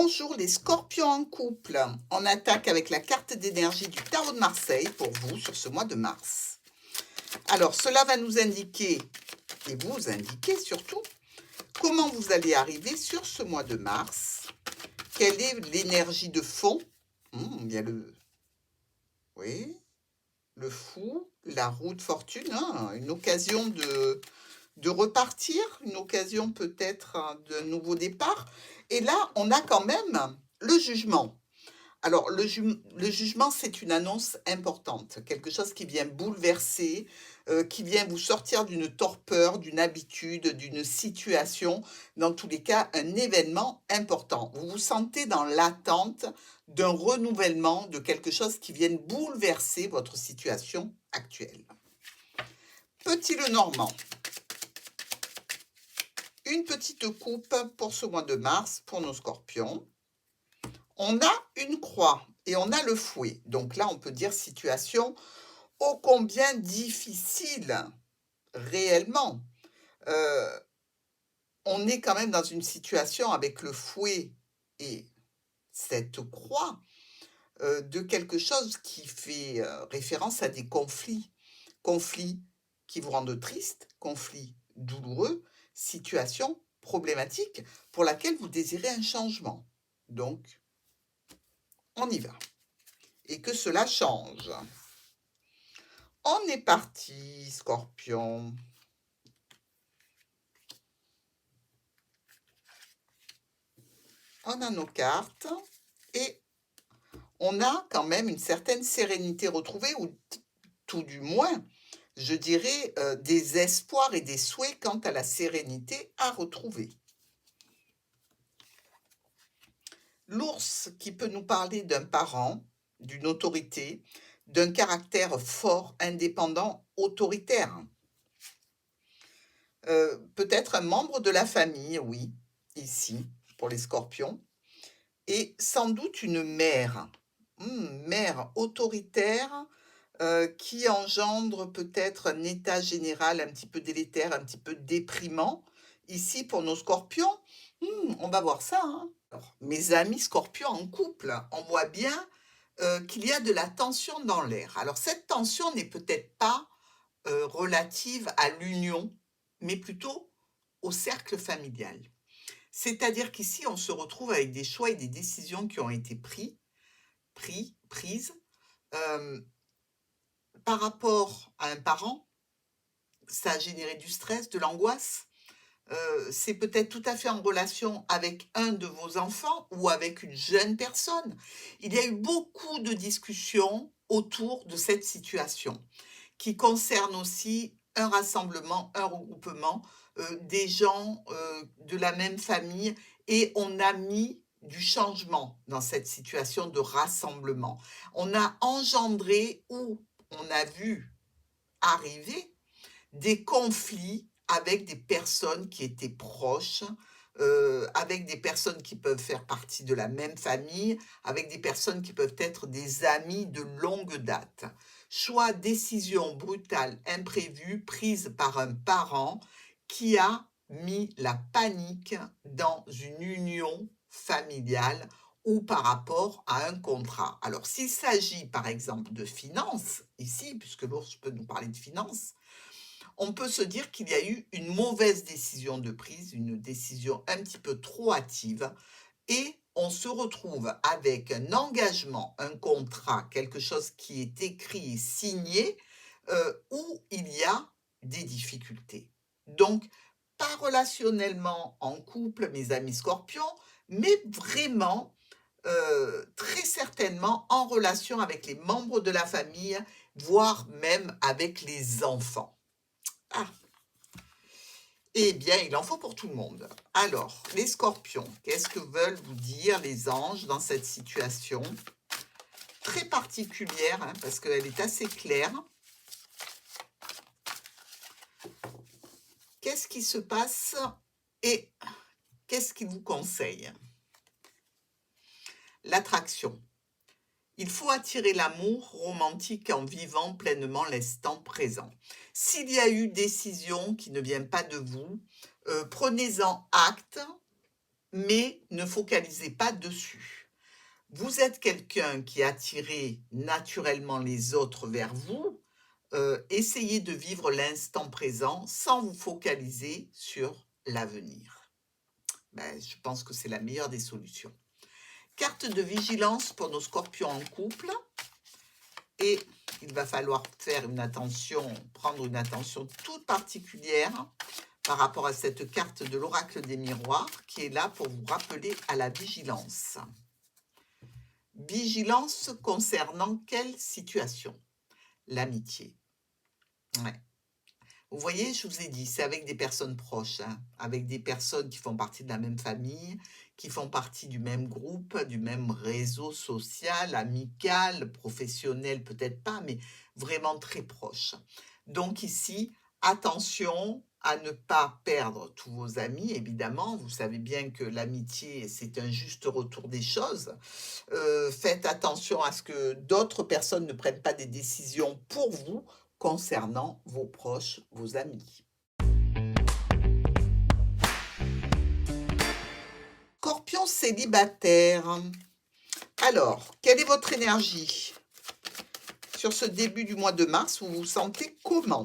Bonjour les scorpions en couple. On attaque avec la carte d'énergie du tarot de Marseille pour vous sur ce mois de mars. Alors, cela va nous indiquer, et vous indiquer surtout, comment vous allez arriver sur ce mois de mars. Quelle est l'énergie de fond? Il y a oui, le fou, la roue de fortune, une occasion de repartir, une occasion peut-être d'un nouveau départ. Et là, on a quand même le jugement. Alors, le jugement, c'est une annonce importante, quelque chose qui vient bouleverser, qui vient vous sortir d'une torpeur, d'une habitude, d'une situation, dans tous les cas, un événement important. Vous vous sentez dans l'attente d'un renouvellement, de quelque chose qui vienne bouleverser votre situation actuelle. Petit Lenormand. Une petite coupe pour ce mois de mars, pour nos scorpions. On a une croix et on a le fouet. Donc là, on peut dire situation ô combien difficile, réellement. On est quand même dans une situation avec le fouet et cette croix de quelque chose qui fait référence à des conflits. Conflits qui vous rendent triste, conflits douloureux, situation problématique pour laquelle vous désirez un changement. Donc, on y va. Et que cela change. On est parti, Scorpion. On a nos cartes et on a quand même une certaine sérénité retrouvée, ou tout du moins, je dirais, des espoirs et des souhaits quant à la sérénité à retrouver. L'ours qui peut nous parler d'un parent, d'une autorité, d'un caractère fort, indépendant, autoritaire. Peut-être un membre de la famille, oui, ici, pour les scorpions. Et sans doute une mère, mère autoritaire, qui engendre peut-être un état général un petit peu délétère, un petit peu déprimant. Ici, pour nos scorpions, on va voir ça. Alors, mes amis scorpions en couple, on voit bien qu'il y a de la tension dans l'air. Alors, cette tension n'est peut-être pas relative à l'union, mais plutôt au cercle familial. C'est-à-dire qu'ici, on se retrouve avec des choix et des décisions qui ont été prises par rapport à un parent. Ça a généré du stress, de l'angoisse. C'est peut-être tout à fait en relation avec un de vos enfants ou avec une jeune personne. Il y a eu beaucoup de discussions autour de cette situation qui concerne aussi un rassemblement, un regroupement des gens de la même famille, et on a mis du changement dans cette situation de rassemblement. On a engendré, ou on a vu arriver des conflits avec des personnes qui étaient proches, avec des personnes qui peuvent faire partie de la même famille, avec des personnes qui peuvent être des amis de longue date. Choix, décision brutale, imprévue, prise par un parent qui a mis la panique dans une union familiale ou par rapport à un contrat. Alors, s'il s'agit par exemple de finances, ici, puisque l'ours peut nous parler de finances, on peut se dire qu'il y a eu une mauvaise décision de prise, une décision un petit peu trop hâtive, et on se retrouve avec un engagement, un contrat, quelque chose qui est écrit et signé, où il y a des difficultés. Donc, pas relationnellement en couple, mes amis scorpions, mais vraiment, très certainement en relation avec les membres de la famille, voire même avec les enfants. Ah, eh bien, il en faut pour tout le monde. Alors, les scorpions, qu'est-ce que veulent vous dire les anges dans cette situation très particulière, parce qu'elle est assez claire? Qu'est-ce qui se passe et qu'est-ce qu'ils vous conseillent? L'attraction. Il faut attirer l'amour romantique en vivant pleinement l'instant présent. S'il y a eu décision qui ne vient pas de vous, prenez-en acte, mais ne focalisez pas dessus. Vous êtes quelqu'un qui attirez naturellement les autres vers vous. Essayez de vivre l'instant présent sans vous focaliser sur l'avenir. Ben, je pense que c'est la meilleure des solutions. Carte de vigilance pour nos scorpions en couple. Et il va falloir prendre une attention toute particulière par rapport à cette carte de l'oracle des miroirs qui est là pour vous rappeler à la vigilance. Vigilance concernant quelle situation? L'amitié. Ouais. Vous voyez, je vous ai dit, c'est avec des personnes proches, hein, avec des personnes qui font partie de la même famille, qui font partie du même groupe, du même réseau social, amical, professionnel, peut-être pas, mais vraiment très proche. Donc ici, attention à ne pas perdre tous vos amis, évidemment. Vous savez bien que l'amitié, c'est un juste retour des choses. Faites attention à ce que d'autres personnes ne prennent pas des décisions pour vous concernant vos proches, vos amis. Scorpion célibataire. Alors, quelle est votre énergie sur ce début du mois de mars? Vous vous sentez comment?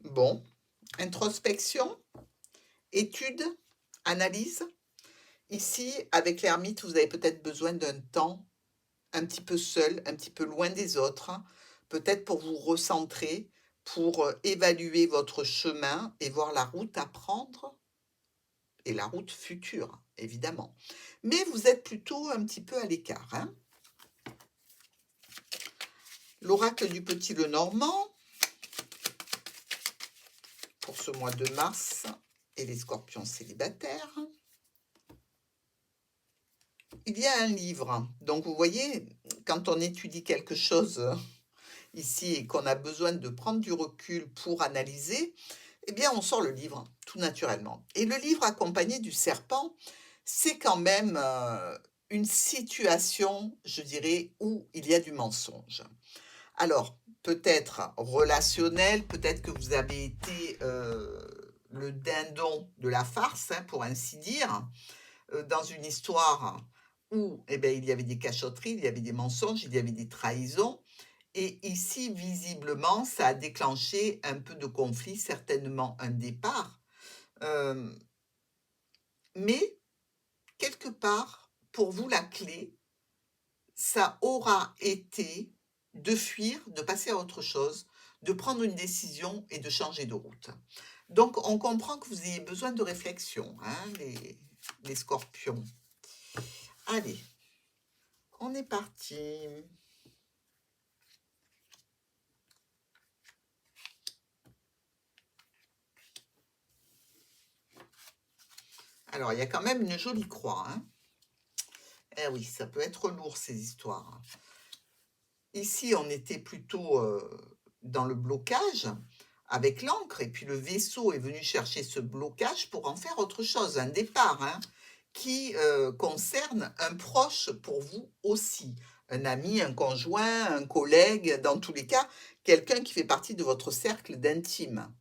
Bon, introspection, étude, analyse. Ici, avec l'ermite, vous avez peut-être besoin d'un temps un petit peu seul, un petit peu loin des autres, peut-être pour vous recentrer, pour évaluer votre chemin et voir la route à prendre et la route future, évidemment. Mais vous êtes plutôt un petit peu à l'écart, hein. L'oracle du Petit Lenormand pour ce mois de mars et les scorpions célibataires. Il y a un livre, donc vous voyez, quand on étudie quelque chose ici et qu'on a besoin de prendre du recul pour analyser, eh bien on sort le livre, tout naturellement. Et le livre accompagné du serpent, c'est quand même une situation, je dirais, où il y a du mensonge. Alors, peut-être relationnel, peut-être que vous avez été le dindon de la farce, hein, pour ainsi dire, dans une histoire où eh ben, il y avait des cachotteries, il y avait des mensonges, il y avait des trahisons. Et ici, visiblement, ça a déclenché un peu de conflit, certainement un départ. Euh, mais, quelque part, pour vous, la clé, ça aura été de fuir, de passer à autre chose, de prendre une décision et de changer de route. Donc, on comprend que vous ayez besoin de réflexion, hein, les scorpions. Allez, on est parti. Alors, il y a quand même une jolie croix, hein. Eh oui, ça peut être lourd, ces histoires. Ici, on était plutôt dans le blocage avec l'encre, et puis le vaisseau est venu chercher ce blocage pour en faire autre chose, un départ, hein, qui concerne un proche pour vous aussi, un ami, un conjoint, un collègue, dans tous les cas, quelqu'un qui fait partie de votre cercle d'intime.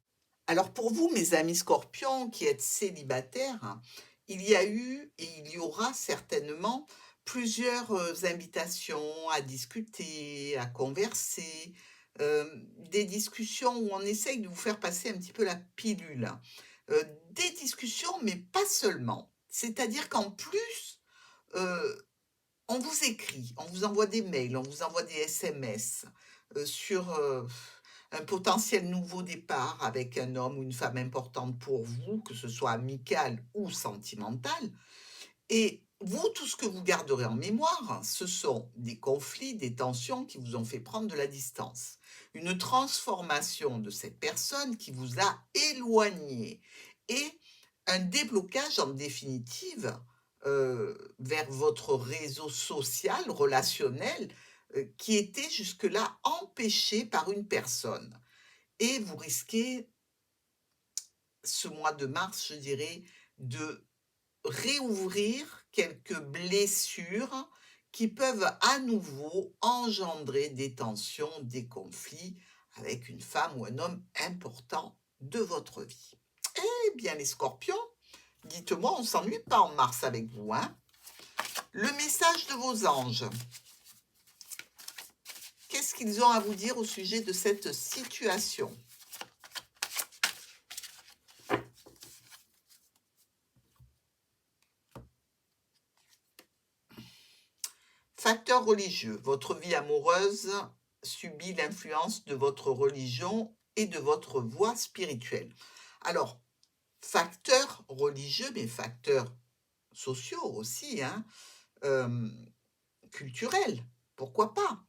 Alors pour vous, mes amis scorpions qui êtes célibataires, il y a eu et il y aura certainement plusieurs invitations à discuter, à converser, des discussions où on essaye de vous faire passer un petit peu la pilule. Des discussions, mais pas seulement. C'est-à-dire qu'en plus, euh, on vous écrit, on vous envoie des mails, on vous envoie des SMS sur un potentiel nouveau départ avec un homme ou une femme importante pour vous, que ce soit amical ou sentimental. Et vous, tout ce que vous garderez en mémoire, ce sont des conflits, des tensions qui vous ont fait prendre de la distance. Une transformation de cette personne qui vous a éloigné. Et un déblocage en définitive vers votre réseau social, relationnel, qui était jusque-là empêché par une personne. Et vous risquez, ce mois de mars, je dirais, de réouvrir quelques blessures qui peuvent à nouveau engendrer des tensions, des conflits avec une femme ou un homme important de votre vie. Eh bien les scorpions, dites-moi, on ne s'ennuie pas en mars avec vous, hein? Le message de vos anges. Qu'est-ce qu'ils ont à vous dire au sujet de cette situation? Facteur religieux. Votre vie amoureuse subit l'influence de votre religion et de votre voie spirituelle. Alors, facteurs religieux, mais facteurs sociaux aussi, hein, culturels, pourquoi pas?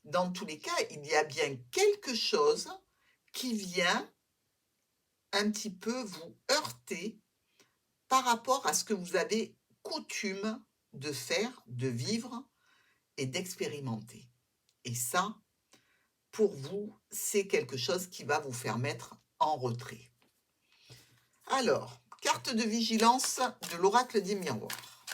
Dans tous les cas, il y a bien quelque chose qui vient un petit peu vous heurter par rapport à ce que vous avez coutume de faire, de vivre et d'expérimenter. Et ça, pour vous, c'est quelque chose qui va vous faire mettre en retrait. Alors, carte de vigilance de l'oracle des miroirs.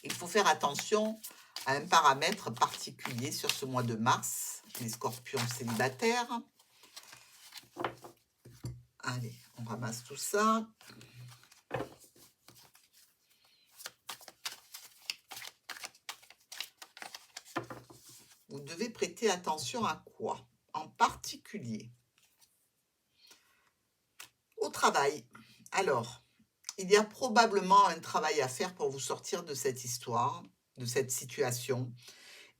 Il faut faire attention à un paramètre particulier sur ce mois de mars, les scorpions célibataires. Allez, on ramasse tout ça. Vous devez prêter attention à quoi en particulier? Au travail. Alors, il y a probablement un travail à faire pour vous sortir de cette histoire, de cette situation,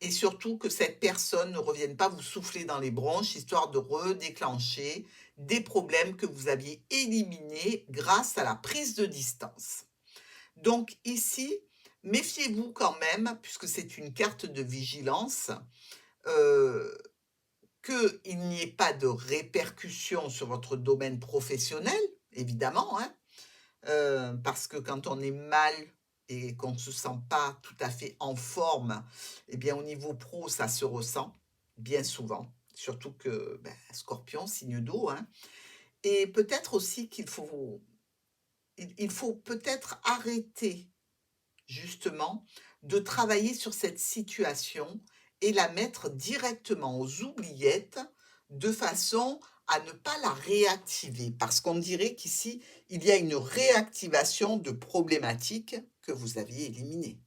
et surtout que cette personne ne revienne pas vous souffler dans les bronches, histoire de redéclencher des problèmes que vous aviez éliminés grâce à la prise de distance. Donc ici, méfiez-vous quand même, puisque c'est une carte de vigilance, qu'il n'y ait pas de répercussions sur votre domaine professionnel, évidemment, hein, parce que quand on est mal et qu'on ne se sent pas tout à fait en forme, eh bien au niveau pro, ça se ressent bien souvent, surtout que Scorpion, signe d'eau, hein. Et peut-être aussi il faut peut-être arrêter justement de travailler sur cette situation et la mettre directement aux oubliettes de façon à ne pas la réactiver. Parce qu'on dirait qu'ici, il y a une réactivation de problématiques que vous aviez éliminées.